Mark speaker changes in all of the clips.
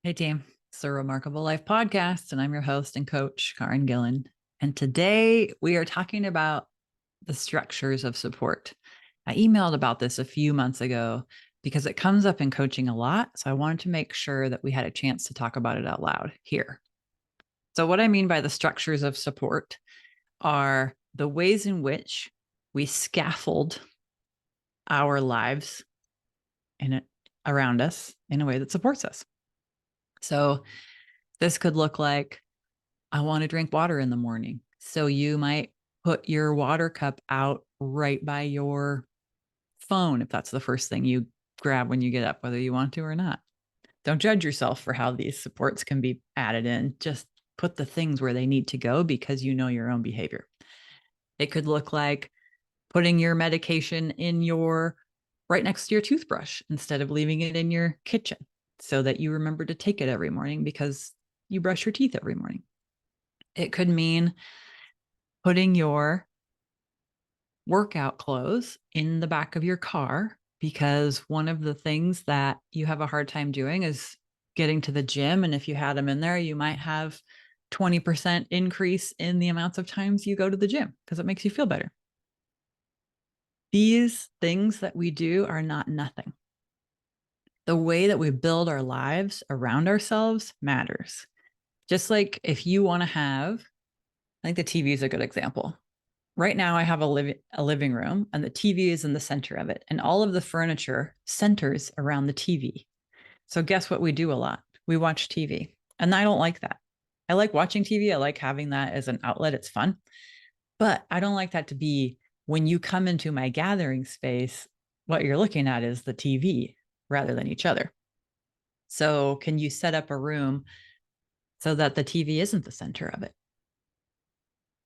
Speaker 1: Hey team, it's a Remarkable Life podcast, and I'm your host and coach, Caryn Gillen. And today we are talking about the structures of support. I emailed about this a few months ago because it comes up in coaching a lot. So I wanted to make sure that we had a chance to talk about it out loud here. So, what I mean by the structures of support are the ways in which we scaffold our lives in it, around us in a way that supports us. So, this could look like I want to drink water in the morning. So you might put your water cup out right by your phone if that's the first thing you grab when you get up, whether you want to or not. Don't judge yourself for how these supports can be added in. Just put the things where they need to go because you know your own behavior. It could look like putting your medication in your right next to your toothbrush instead of leaving it in your kitchen so that you remember to take it every morning because you brush your teeth every morning. It could mean putting your workout clothes in the back of your car because one of the things that you have a hard time doing is getting to the gym. And if you had them in there, you might have 20% increase in the amounts of times you go to the gym because it makes you feel better. These things that we do are not nothing. The way that we build our lives around ourselves matters. Just like if you want to have, I think the TV is a good example. Right now, I have a living room, and the TV is in the center of it, and all of the furniture centers around the TV. So, guess what we do a lot? We watch TV, and I don't like that. I like watching TV. I like having that as an outlet. It's fun, but I don't like that to be when you come into my gathering space. What you're looking at is the TV rather than each other. So, can you set up a room so that the TV isn't the center of it?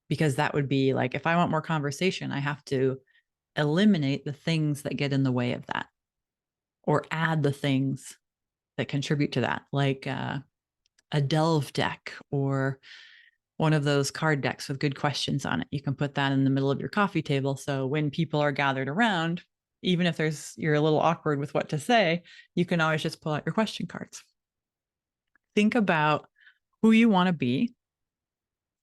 Speaker 1: Because that would be like, if I want more conversation, I have to eliminate the things that get in the way of that or add the things that contribute to that, like a delve deck or one of those card decks with good questions on it. You can put that in the middle of your coffee table. So when people are gathered around, even if you're a little awkward with what to say, you can always just pull out your question cards. Think about who you want to be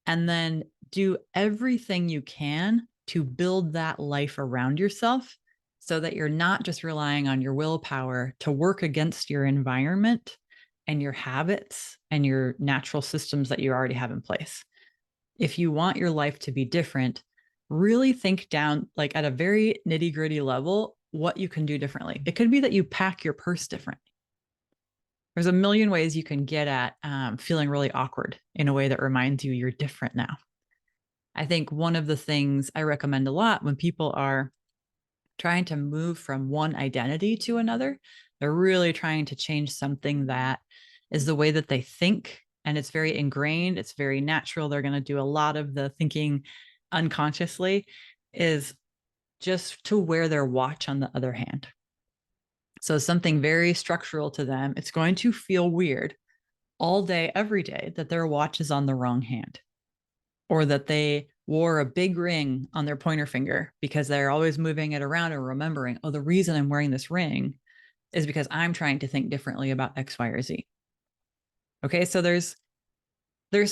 Speaker 1: and then do everything you can to build that life around yourself so that you're not just relying on your willpower to work against your environment and your habits and your natural systems that you already have in place. If you want your life to be different, really think down, like at a very nitty gritty level, what you can do differently. It could be that you pack your purse different. There's a million ways you can get at feeling really awkward in a way that reminds you you're different now. I think one of the things I recommend a lot when people are trying to move from one identity to another, they're really trying to change something that is the way that they think. And it's very ingrained, it's very natural. They're going to do a lot of the thinking unconsciously, is just to wear their watch on the other hand. So, something very structural to them, it's going to feel weird all day, every day, that their watch is on the wrong hand or that they wore a big ring on their pointer finger because they're always moving it around and remembering, oh, the reason I'm wearing this ring is because I'm trying to think differently about X, Y, or Z. Okay, so there's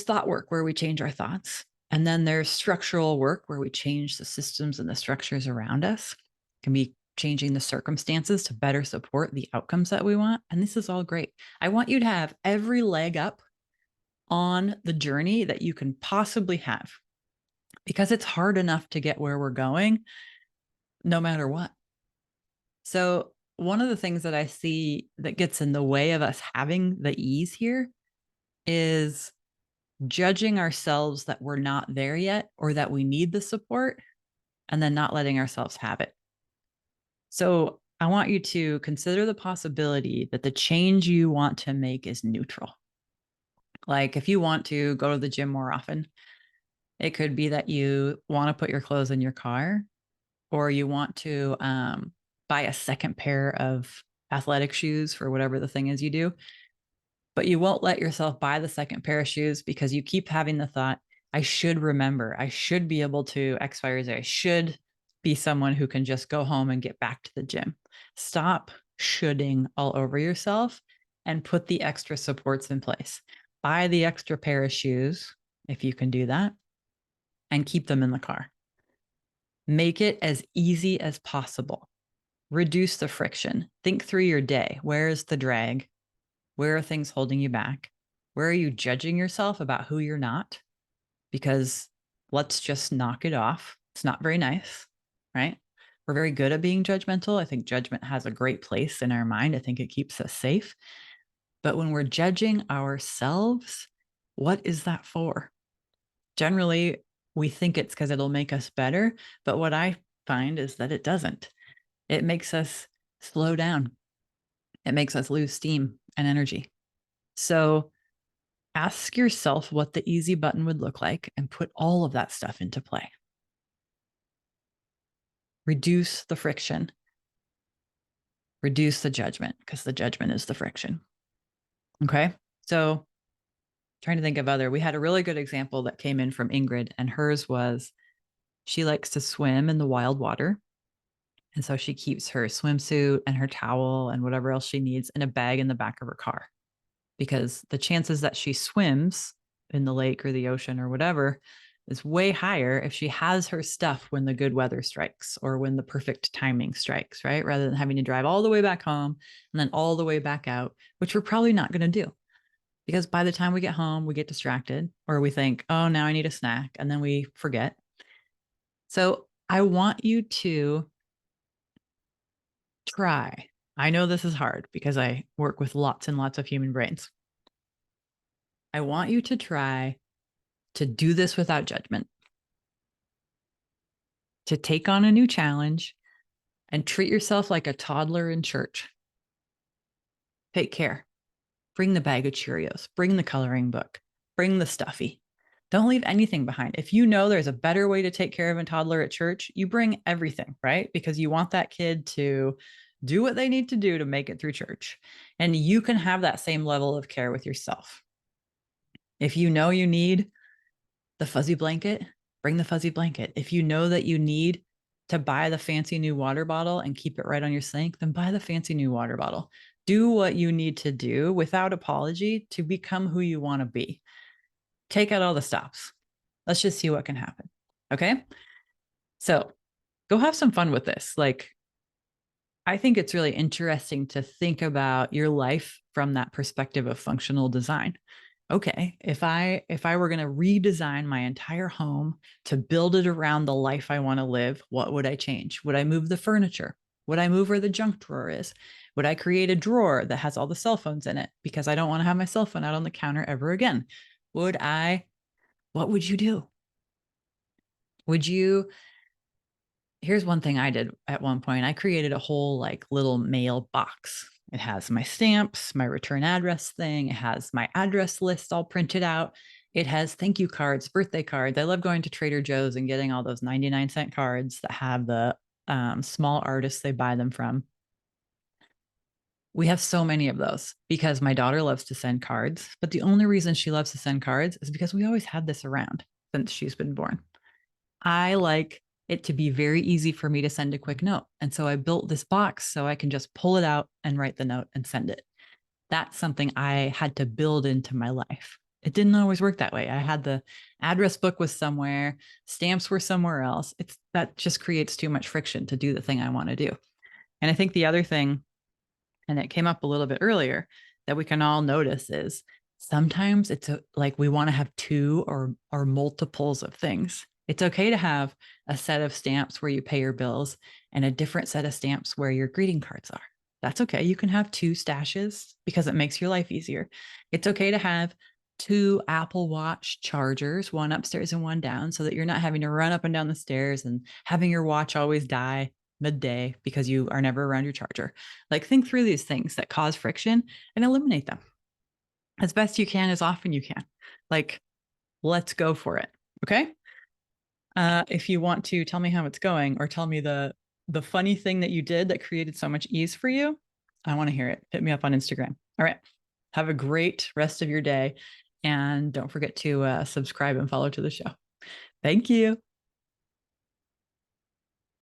Speaker 1: thought work where we change our thoughts. And then there's structural work where we change the systems and the structures around us. It can be changing the circumstances to better support the outcomes that we want. And this is all great. I want you to have every leg up on the journey that you can possibly have because it's hard enough to get where we're going no matter what. So, one of the things that I see that gets in the way of us having the ease here is judging ourselves that we're not there yet or that we need the support and then not letting ourselves have it. So, I want you to consider the possibility that the change you want to make is neutral. Like if you want to go to the gym more often, it could be that you want to put your clothes in your car or you want to buy a second pair of athletic shoes for whatever the thing is you do. But you won't let yourself buy the second pair of shoes because you keep having the thought, I should remember, I should be able to X, Y, or Z. I should be someone who can just go home and get back to the gym. Stop shoulding all over yourself and put the extra supports in place. Buy the extra pair of shoes, if you can do that, and keep them in the car. Make it as easy as possible. Reduce the friction. Think through your day. Where is the drag? Where are things holding you back? Where are you judging yourself about who you're not? Because let's just knock it off. It's not very nice, right? We're very good at being judgmental. I think judgment has a great place in our mind. I think it keeps us safe. But when we're judging ourselves, what is that for? Generally, we think it's because it'll make us better. But what I find is that it doesn't. It makes us slow down. It makes us lose steam and energy. So ask yourself what the easy button would look like and put all of that stuff into play. Reduce the friction. Reduce the judgment, because the judgment is the friction. Okay. So trying to think of we had a really good example that came in from Ingrid, and hers was she likes to swim in the wild water. And so she keeps her swimsuit and her towel and whatever else she needs in a bag in the back of her car, because the chances that she swims in the lake or the ocean or whatever is way higher if she has her stuff when the good weather strikes or when the perfect timing strikes, right? Rather than having to drive all the way back home and then all the way back out, which we're probably not going to do. Because by the time we get home, we get distracted or we think, oh, now I need a snack. And then we forget. So I want you to try. I know this is hard because I work with lots and lots of human brains. I want you to try to do this without judgment, to take on a new challenge and treat yourself like a toddler in church. Take care. Bring the bag of Cheerios, bring the coloring book, bring the stuffy. Don't leave anything behind. If you know there's a better way to take care of a toddler at church, you bring everything, right? Because you want that kid to do what they need to do to make it through church. And you can have that same level of care with yourself. If you know you need the fuzzy blanket, bring the fuzzy blanket. If you know that you need to buy the fancy new water bottle and keep it right on your sink, then buy the fancy new water bottle. Do what you need to do without apology to become who you want to be. Take out all the stops. Let's just see what can happen. Okay. So go have some fun with this. Like, I think it's really interesting to think about your life from that perspective of functional design. Okay, if I were going to redesign my entire home to build it around the life I want to live, what would I change? Would I move the furniture? Would I move where the junk drawer is? Would I create a drawer that has all the cell phones in it because I don't want to have my cell phone out on the counter ever again? What would you do? Here's one thing I did at one point. I created a whole like little mail box. It has my stamps, my return address thing. It has my address list all printed out. It has thank you cards, birthday cards. I love going to Trader Joe's and getting all those 99-cent cards that have the small artists they buy them from. We have so many of those because my daughter loves to send cards. But the only reason she loves to send cards is because we always had this around since she's been born. I like it to be very easy for me to send a quick note. And so I built this box so I can just pull it out and write the note and send it. That's something I had to build into my life. It didn't always work that way. I had the address book was somewhere, stamps were somewhere else. That just creates too much friction to do the thing I want to do. And I think the other thing, and it came up a little bit earlier, that we can all notice is sometimes like we want to have two or multiples of things. It's okay to have a set of stamps where you pay your bills and a different set of stamps where your greeting cards are. That's okay. You can have two stashes because it makes your life easier. It's okay to have two Apple Watch chargers, one upstairs and one down, so that you're not having to run up and down the stairs and having your watch always die midday because you are never around your charger. Like, think through these things that cause friction and eliminate them as best you can, as often you can. Like, let's go for it. Okay. If you want to tell me how it's going or tell me the funny thing that you did that created so much ease for you, I want to hear it. Hit me up on Instagram. All right. Have a great rest of your day. And don't forget to subscribe and follow to the show. Thank you.